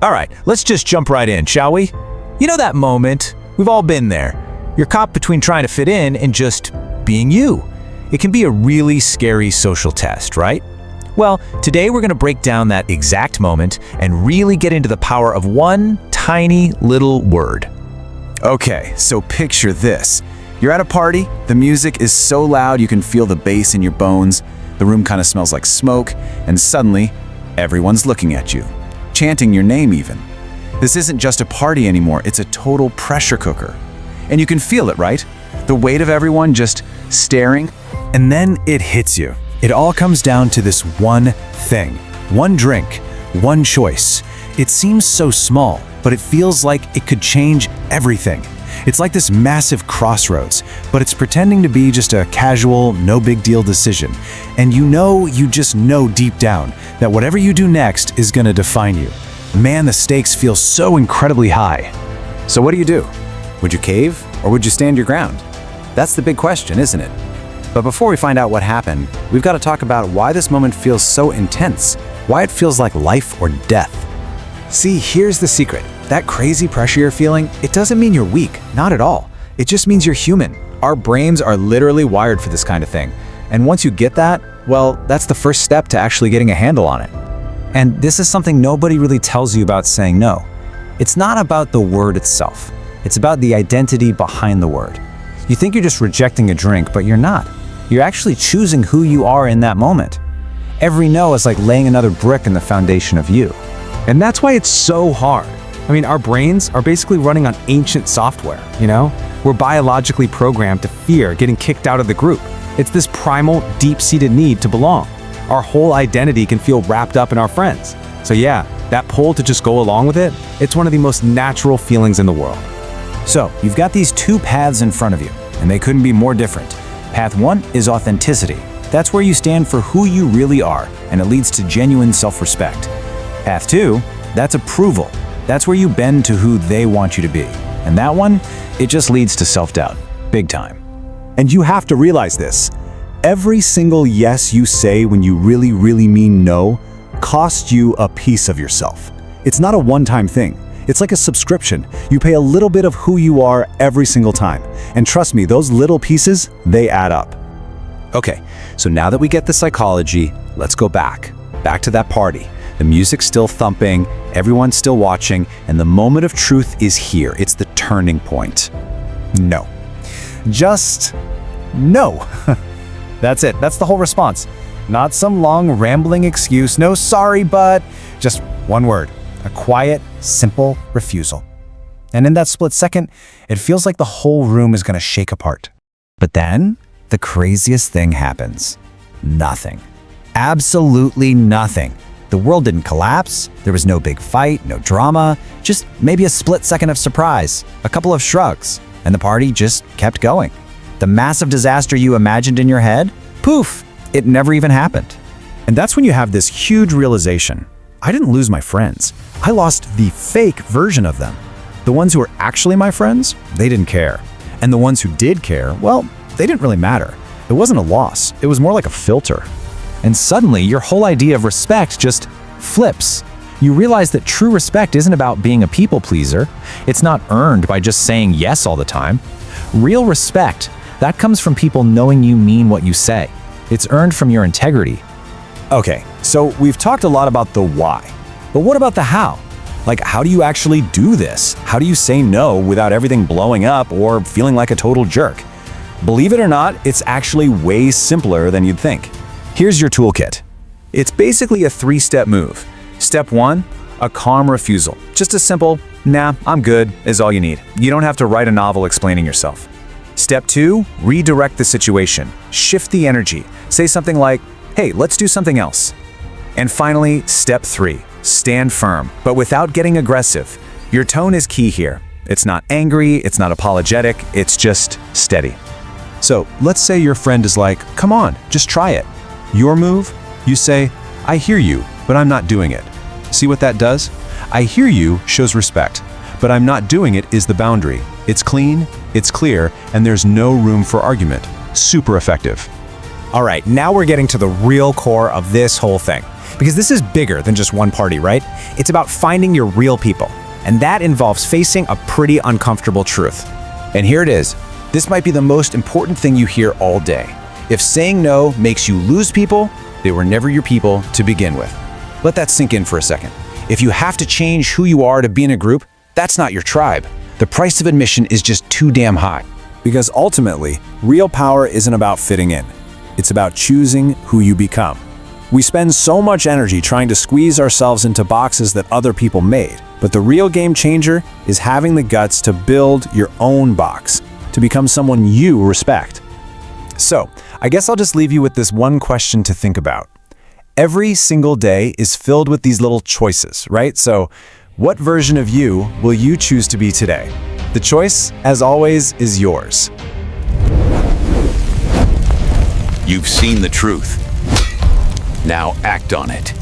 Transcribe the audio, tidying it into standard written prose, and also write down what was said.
All right, let's just jump right in, shall we? You know that moment? We've all been there. You're caught between trying to fit in and just being you. It can be a really scary social test, right? Well, today we're going to break down that exact moment and really get into the power of one tiny little word. Okay, so picture this. You're at a party, the music is so loud you can feel the bass in your bones, the room kind of smells like smoke, and suddenly, everyone's looking at you, chanting your name even. This isn't just a party anymore, it's a total pressure cooker. And you can feel it, right? The weight of everyone just staring, and then it hits you. It all comes down to this one thing, one drink, one choice. It seems so small, but it feels like it could change everything. It's like this massive crossroads, but it's pretending to be just a casual, no big deal decision. And you just know deep down that whatever you do next is gonna define you. Man, the stakes feel so incredibly high. So what do? Would you cave or would you stand your ground? That's the big question, isn't it? But before we find out what happened, we've got to talk about why this moment feels so intense, why it feels like life or death. See, here's the secret. That crazy pressure you're feeling, it doesn't mean you're weak, not at all. It just means you're human. Our brains are literally wired for this kind of thing. And once you get that, well, that's the first step to actually getting a handle on it. And this is something nobody really tells you about saying no. It's not about the word itself. It's about the identity behind the word. You think you're just rejecting a drink, but you're not. You're actually choosing who you are in that moment. Every no is like laying another brick in the foundation of you. And that's why it's so hard. I mean, our brains are basically running on ancient software, you know? We're biologically programmed to fear getting kicked out of the group. It's this primal, deep-seated need to belong. Our whole identity can feel wrapped up in our friends. So yeah, that pull to just go along with it, it's one of the most natural feelings in the world. So, you've got these two paths in front of you, and they couldn't be more different. Path one is authenticity. That's where you stand for who you really are, and it leads to genuine self-respect. Path two, that's approval. That's where you bend to who they want you to be. And that one, it just leads to self-doubt, big time. And you have to realize this. Every single yes you say when you really, really mean no costs you a piece of yourself. It's not a one-time thing. It's like a subscription. You pay a little bit of who you are every single time. And trust me, those little pieces, they add up. Okay, so now that we get the psychology, let's go back to that party. The music's still thumping, everyone's still watching, and the moment of truth is here. It's the turning point. No. Just no. That's it. That's the whole response. Not some long, rambling excuse. No, sorry, but just one word. A quiet, simple refusal. And in that split second, it feels like the whole room is going to shake apart. But then, the craziest thing happens. Nothing. Absolutely nothing. The world didn't collapse. There was no big fight, no drama, just maybe a split second of surprise, a couple of shrugs, and the party just kept going. The massive disaster you imagined in your head, poof, it never even happened. And that's when you have this huge realization. I didn't lose my friends. I lost the fake version of them. The ones who were actually my friends, they didn't care. And the ones who did care, well, they didn't really matter. It wasn't a loss. It was more like a filter. And suddenly, your whole idea of respect just flips. You realize that true respect isn't about being a people pleaser. It's not earned by just saying yes all the time. Real respect, that comes from people knowing you mean what you say. It's earned from your integrity. Okay, so we've talked a lot about the why. But what about the how? Like, how do you actually do this? How do you say no without everything blowing up or feeling like a total jerk? Believe it or not, it's actually way simpler than you'd think. Here's your toolkit. It's basically a 3-step move. Step 1, a calm refusal. Just a simple, nah, I'm good, is all you need. You don't have to write a novel explaining yourself. Step 2, redirect the situation. Shift the energy. Say something like, hey, let's do something else. And finally, step 3, stand firm, but without getting aggressive. Your tone is key here. It's not angry, it's not apologetic, it's just steady. So let's say your friend is like, come on, just try it. Your move, you say, I hear you, but I'm not doing it. See what that does? I hear you shows respect, but I'm not doing it is the boundary. It's clean, it's clear, and there's no room for argument. Super effective. All right, now we're getting to the real core of this whole thing. Because this is bigger than just one party, right? It's about finding your real people. And that involves facing a pretty uncomfortable truth. And here it is. This might be the most important thing you hear all day. If saying no makes you lose people, they were never your people to begin with. Let that sink in for a second. If you have to change who you are to be in a group, that's not your tribe. The price of admission is just too damn high. Because ultimately, real power isn't about fitting in. It's about choosing who you become. We spend so much energy trying to squeeze ourselves into boxes that other people made, but the real game changer is having the guts to build your own box, to become someone you respect. So, I guess I'll just leave you with this one question to think about. Every single day is filled with these little choices, right? So, what version of you will you choose to be today? The choice, as always, is yours. You've seen the truth. Now act on it.